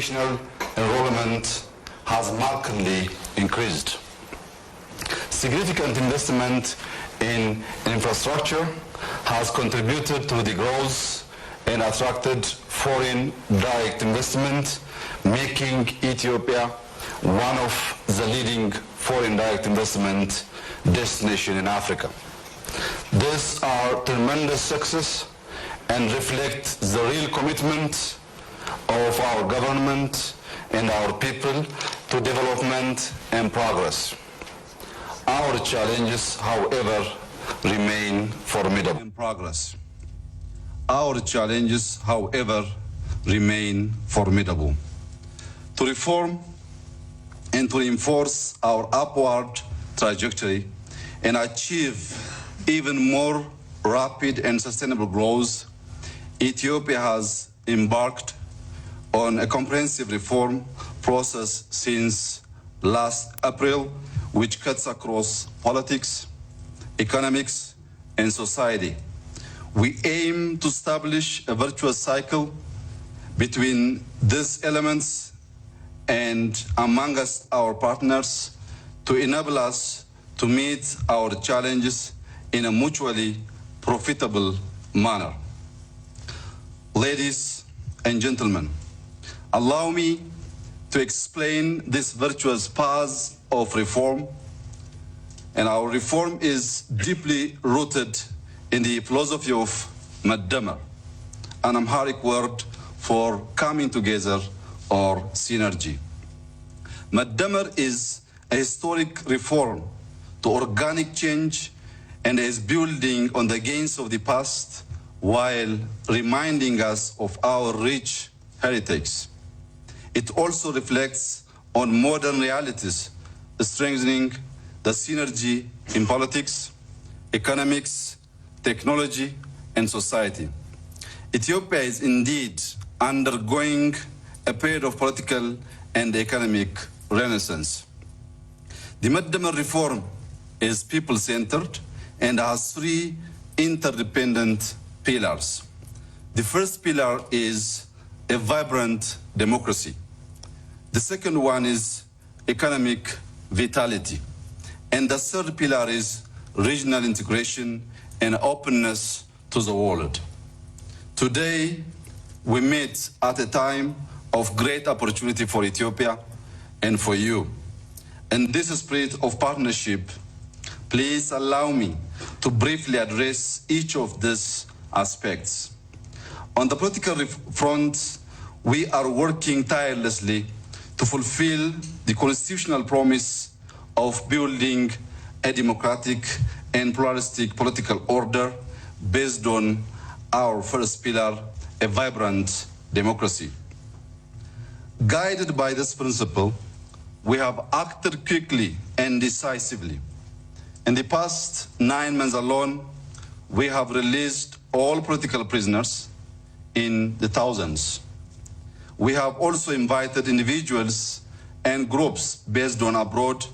educational enrollment has markedly increased. Significant investment in infrastructure has contributed to the growth and attracted foreign direct investment, making Ethiopia one of the leading foreign direct investment destinations in Africa. These are tremendous success and reflect the real commitment of our government and our people to development and progress. Our challenges, however, remain formidable. Our challenges, however, remain formidable. To reform and to reinforce our upward trajectory and achieve even more rapid and sustainable growth, Ethiopia has embarked on a comprehensive reform process since last April, which cuts across politics, economics, and society. We aim to establish a virtuous cycle between these elements and amongst our partners to enable us to meet our challenges in a mutually profitable manner. Ladies and gentlemen, allow me to explain this virtuous path of reform. And our reform is deeply rooted in the philosophy of Madama, an Amharic word for coming together or synergy. Madama is a historic reform to organic change and is building on the gains of the past while reminding us of our rich heritage. It also reflects on modern realities, strengthening the synergy in politics, economics, technology, and society. Ethiopia is indeed undergoing a period of political and economic renaissance. The Madama reform is people-centered and has three interdependent pillars. The first pillar is a vibrant democracy. The second one is economic vitality. And the third pillar is regional integration and openness to the world. Today, we meet at a time of great opportunity for Ethiopia and for you. In this spirit of partnership, please allow me to briefly address each of these aspects. On the political front, we are working tirelessly to fulfill the constitutional promise of building a democratic and pluralistic political order based on our first pillar, a vibrant democracy. Guided by this principle, we have acted quickly and decisively. In the past 9 months alone, we have released all political prisoners in the thousands. We have also invited individuals and groups based on abroad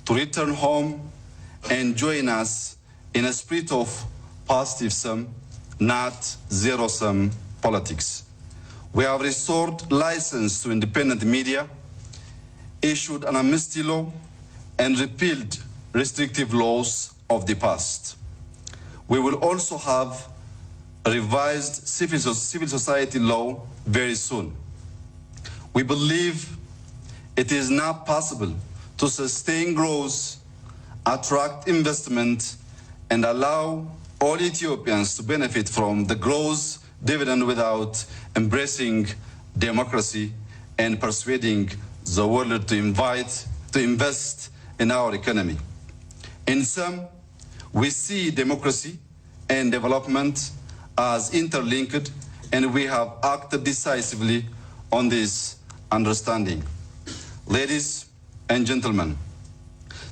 to return home and join us in a spirit of positive sum, not zero-sum politics. We have restored license to independent media, issued an amnesty law, and repealed restrictive laws of the past. We will also have a revised civil society law very soon. We believe it is now possible to sustain growth, attract investment, and allow all Ethiopians to benefit from the growth dividend without embracing democracy and persuading the world to invest in our economy. In sum, we see democracy and development as interlinked, and we have acted decisively on this understanding. Ladies and gentlemen,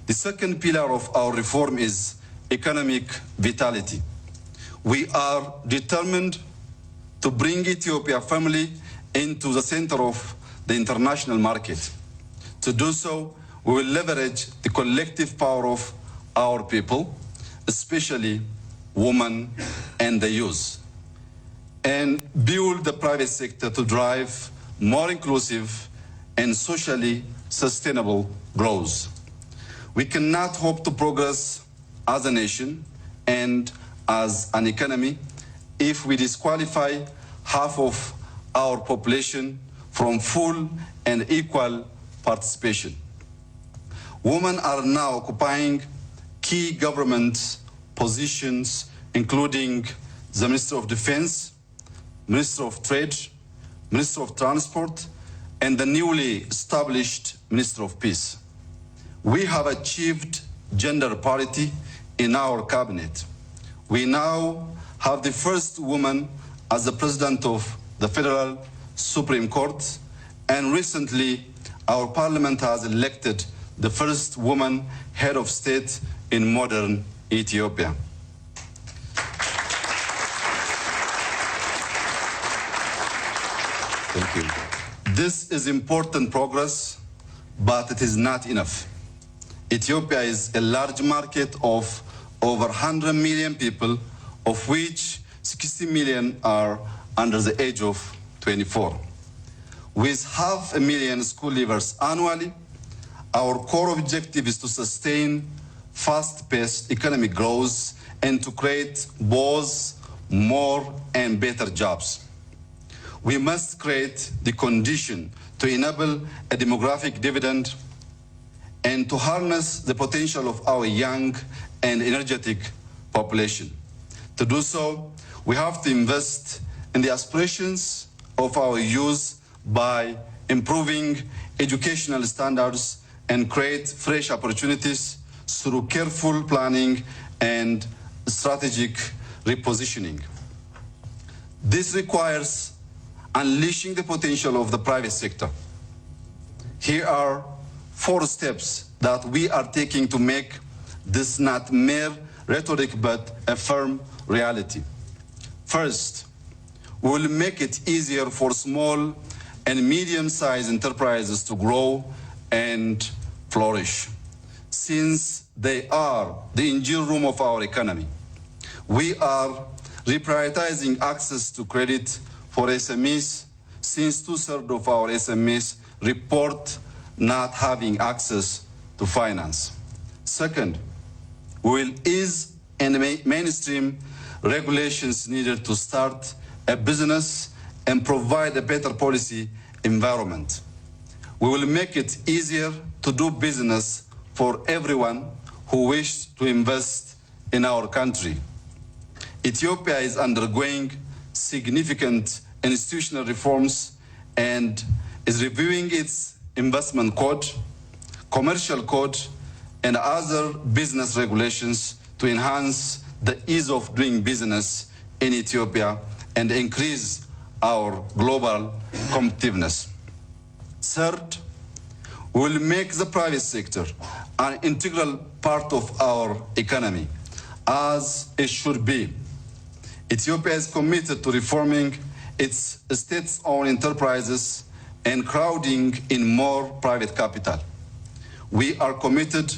the second pillar of our reform is economic vitality. We are determined to bring Ethiopia firmly into the center of the international market. To do so, we will leverage the collective power of our people, especially women and the youth, and build the private sector to drive more inclusive, and socially sustainable growth. We cannot hope to progress as a nation and as an economy if we disqualify half of our population from full and equal participation. Women are now occupying key government positions, including the Minister of Defense, Minister of Trade, Minister of Transport, and the newly established Minister of Peace. We have achieved gender parity in our cabinet. We now have the first woman as the President of the Federal Supreme Court, and recently our Parliament has elected the first woman head of state in modern Ethiopia. Thank you. This is important progress, but it is not enough. Ethiopia is a large market of over 100 million people, of which 60 million are under the age of 24. With 500,000 school leavers annually, our core objective is to sustain fast-paced economic growth and to create both more and better jobs. We must create the condition to enable a demographic dividend and to harness the potential of our young and energetic population. To do so, we have to invest in the aspirations of our youth by improving educational standards and create fresh opportunities through careful planning and strategic repositioning. This requires unleashing the potential of the private sector. Here are 4 steps that we are taking to make this not mere rhetoric but a firm reality. First, we will make it easier for small and medium-sized enterprises to grow and flourish, since they are the engine room of our economy. We are reprioritizing access to credit for SMEs, since 2/3 of our SMEs report not having access to finance. Second, we will ease and mainstream regulations needed to start a business and provide a better policy environment. We will make it easier to do business for everyone who wishes to invest in our country. Ethiopia is undergoing significant institutional reforms and is reviewing its investment code, commercial code, and other business regulations to enhance the ease of doing business in Ethiopia and increase our global competitiveness. Third, we will make the private sector an integral part of our economy, as it should be. Ethiopia is committed to reforming its state-owned enterprises and crowding in more private capital. We are committed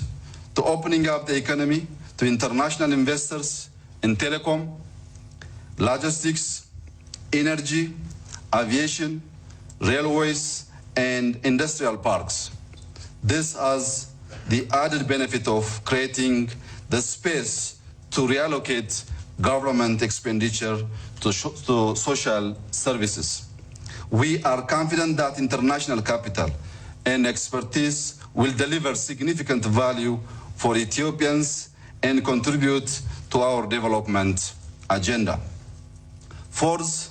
to opening up the economy to international investors in telecom, logistics, energy, aviation, railways, and industrial parks. This has the added benefit of creating the space to reallocate government expenditure to social services. We are confident that international capital and expertise will deliver significant value for Ethiopians and contribute to our development agenda. Fourth,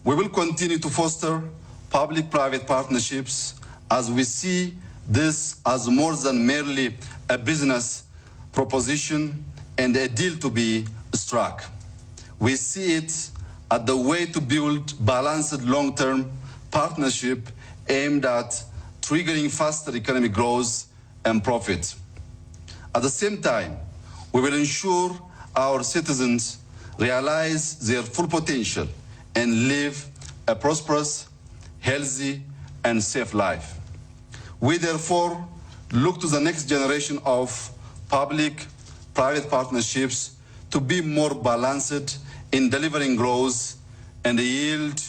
we will continue to foster public-private partnerships as we see this as more than merely a business proposition and a deal to be struck. We see it as the way to build balanced long-term partnership aimed at triggering faster economic growth and profit. At the same time, we will ensure our citizens realize their full potential and live a prosperous, healthy, and safe life. We therefore look to the next generation of public-private partnerships to be more balanced in delivering growth and yield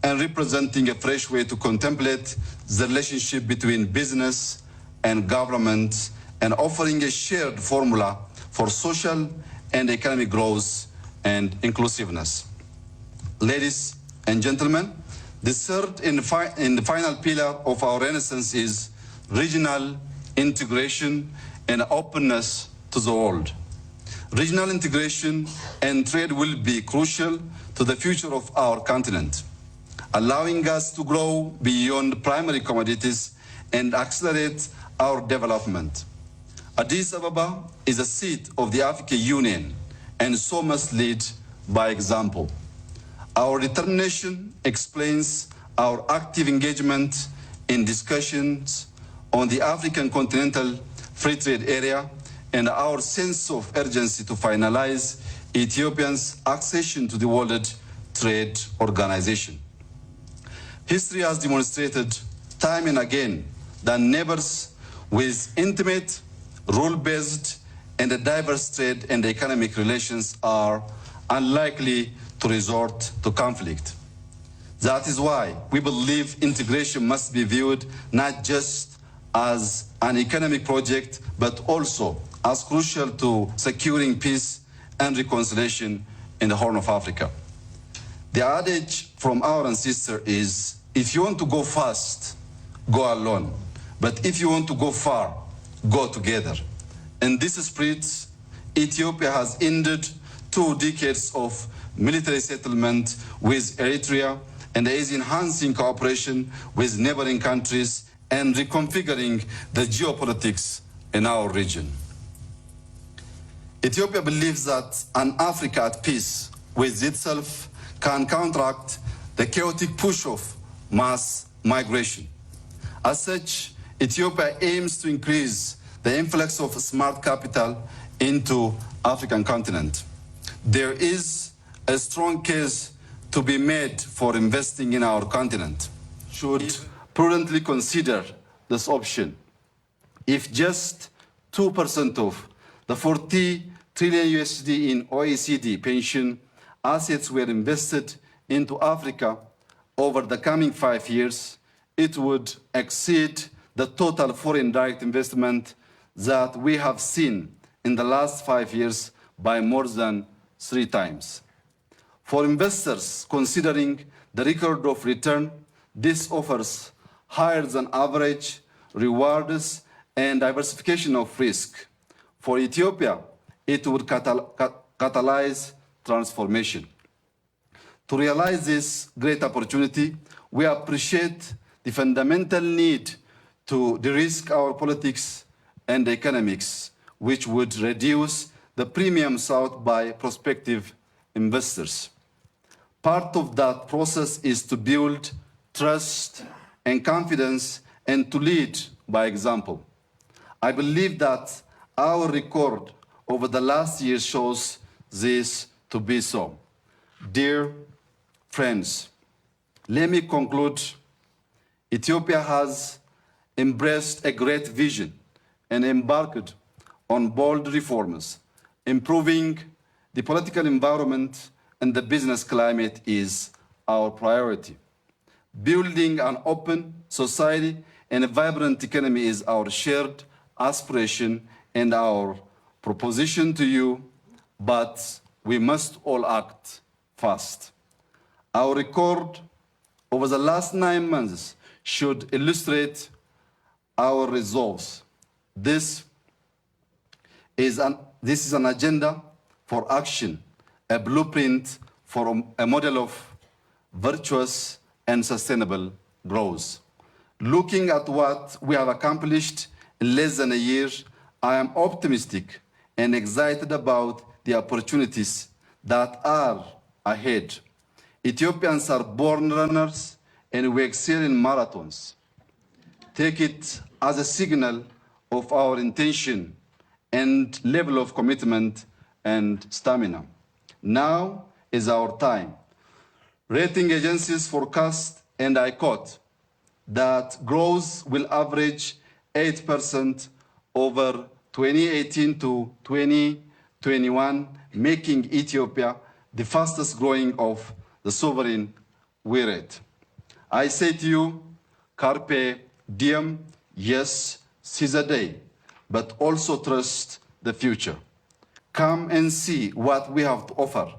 and representing a fresh way to contemplate the relationship between business and government, and offering a shared formula for social and economic growth and inclusiveness. Ladies and gentlemen, the third and the final pillar of our Renaissance is regional integration and openness to the world. Regional integration and trade will be crucial to the future of our continent, allowing us to grow beyond primary commodities and accelerate our development. Addis Ababa is a seat of the African Union and so must lead by example. Our determination explains our active engagement in discussions on the African continental free trade area and our sense of urgency to finalize Ethiopia's accession to the World Trade Organization. History has demonstrated time and again that neighbors with intimate, rule-based, and a diverse trade and economic relations are unlikely to resort to conflict. That is why we believe integration must be viewed not just as an economic project, but also as crucial to securing peace and reconciliation in the Horn of Africa. The adage from our ancestor is, if you want to go fast, go alone. But if you want to go far, go together. In this spirit, Ethiopia has ended 2 decades of military settlement with Eritrea and is enhancing cooperation with neighboring countries and reconfiguring the geopolitics in our region. Ethiopia believes that an Africa at peace with itself can counteract the chaotic push of mass migration. As such, Ethiopia aims to increase the influx of smart capital into African continent. There is a strong case to be made for investing in our continent. Should prudently consider this option. If just 2% of the 40 trillion USD in OECD pension assets were invested into Africa over the coming 5 years, it would exceed the total foreign direct investment that we have seen in the last 5 years by more than 3 times. For investors considering the record of return, this offers higher than average rewards and diversification of risk. For Ethiopia, it would catalyze transformation. To realize this great opportunity, we appreciate the fundamental need to de-risk our politics and economics, which would reduce the premium sought by prospective investors. Part of that process is to build trust and confidence and to lead by example. I believe that our record over the last year shows this to be so. Dear friends, let me conclude. Ethiopia has embraced a great vision and embarked on bold reforms. Improving the political environment and the business climate is our priority. Building an open society and a vibrant economy is our shared aspiration and our proposition to you, but we must all act fast. Our record over the last 9 months should illustrate our resolves. This is an agenda for action, a blueprint for a model of virtuous and sustainable growth. Looking at what we have accomplished in less than a year, I am optimistic and excited about the opportunities that are ahead. Ethiopians are born runners and we excel in marathons. Take it as a signal of our intention and level of commitment and stamina. Now is our time. Rating agencies forecast, and I quote, that growth will average 8% over 2018 to 2021, making Ethiopia the fastest growing of the sovereign we rate. I say to you, carpe diem, yes, seize the day, but also trust the future. Come and see what we have to offer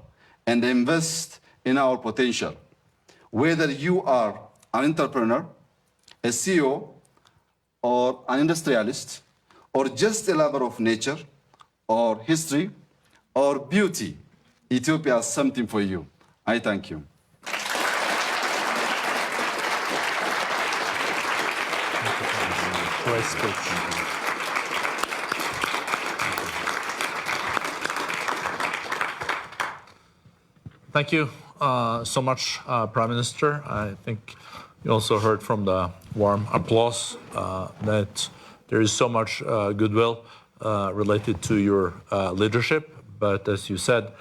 and invest in our potential. Whether you are an entrepreneur, a CEO, or an industrialist, or just a lover of nature, or history, or beauty, Ethiopia has something for you. I thank you. Thank you so much, Prime Minister. I think you also heard from the warm applause that there is so much goodwill related to your leadership. But as you said,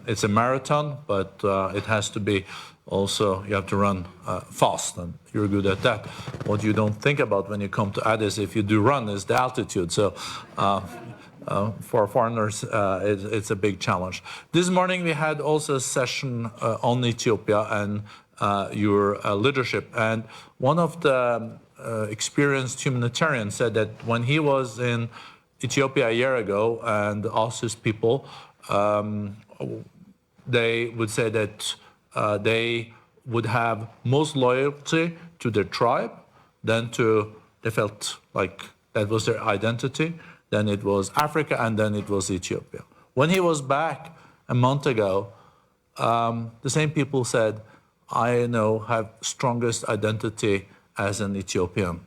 it's a marathon, but it has to be also, you have to run fast, and you're good at that. What you don't think about when you come to Addis, if you do run, is the altitude. So for foreigners, it's a big challenge. This morning we had also a session on Ethiopia and your leadership. And one of the experienced humanitarians said that when he was in Ethiopia a year ago and asked his people, they would say that they would have most loyalty to their tribe, they felt like that was their identity, then it was Africa, and then it was Ethiopia. When he was back a month ago, the same people said, I now have strongest identity as an Ethiopian,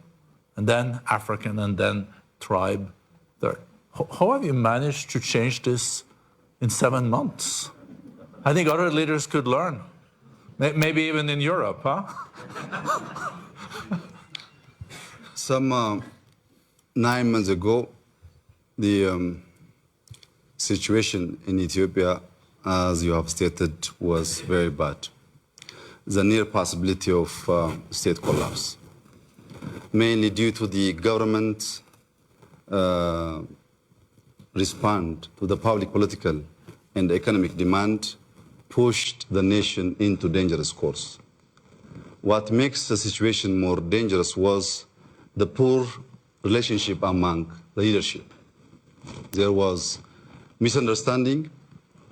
and then African, and then tribe third. How have you managed to change this in 7 months? I think other leaders could learn. Maybe even in Europe, huh? Some 9 months ago, the situation in Ethiopia, as you have stated, was very bad. The near possibility of state collapse, mainly due to the government respond to the public political and economic demand, pushed the nation into dangerous course. What makes the situation more dangerous was the poor relationship among the leadership. There was misunderstanding,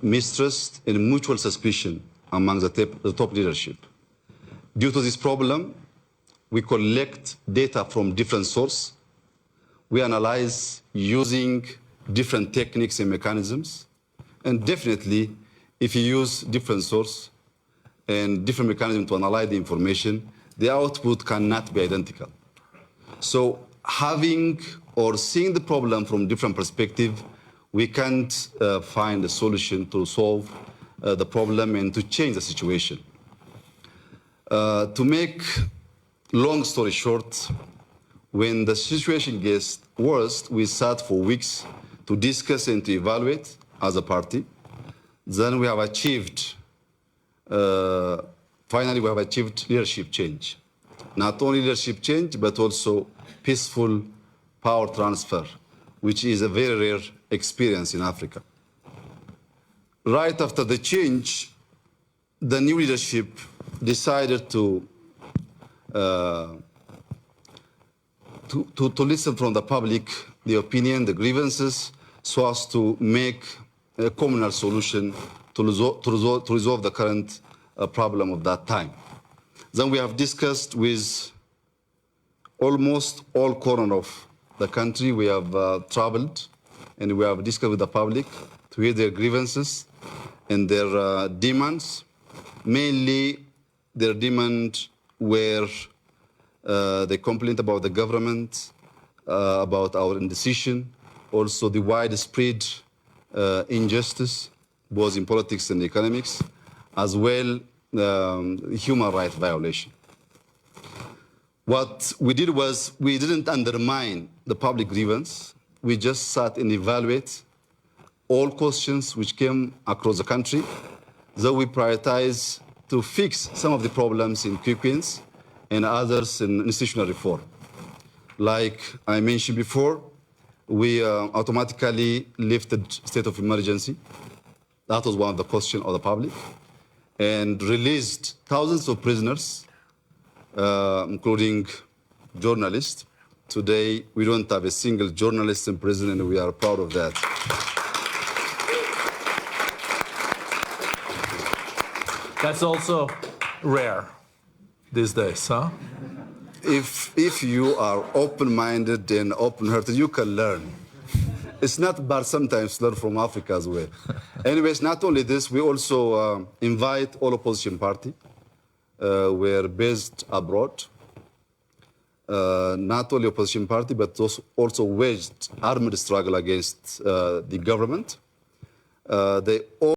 mistrust, and mutual suspicion among the top leadership. Due to this problem, we collect data from different sources. We analyze using different techniques and mechanisms. And definitely, if you use different sources and different mechanisms to analyze the information, the output cannot be identical. So having or seeing the problem from different perspectives, we can't find a solution to solve the problem and to change the situation. To make long story short, when the situation gets worse, we sat for weeks to discuss and to evaluate as a party. Then we have achieved, finally we have achieved leadership change. Not only leadership change, but also peaceful power transfer, which is a very rare experience in Africa. Right after the change, the new leadership decided to listen from the public, the opinion, the grievances, so as to make a communal solution to resolve the current problem of that time. Then we have discussed with almost all corners of the country. We have traveled and we have discussed with the public to hear their grievances and their demands. Mainly their demand were they complained about the government, about our indecision, also the widespread injustice, both in politics and economics, as well human rights violation. What we did was we didn't undermine the public grievance. We just sat and evaluate all questions which came across the country. Though we prioritize to fix some of the problems in quick wins and others in institutional reform. Like I mentioned before, we automatically lifted state of emergency. That was one of the questions of the public. And released thousands of prisoners including journalists. Today, we don't have a single journalist in prison, and we are proud of that. That's also rare these days, huh? If you are open-minded and open-hearted, you can learn. It's not bad sometimes to learn from Africa as well. Anyways, not only this, we also invite all opposition party. We're based abroad. Not only opposition party, but also waged armed struggle against the government. They all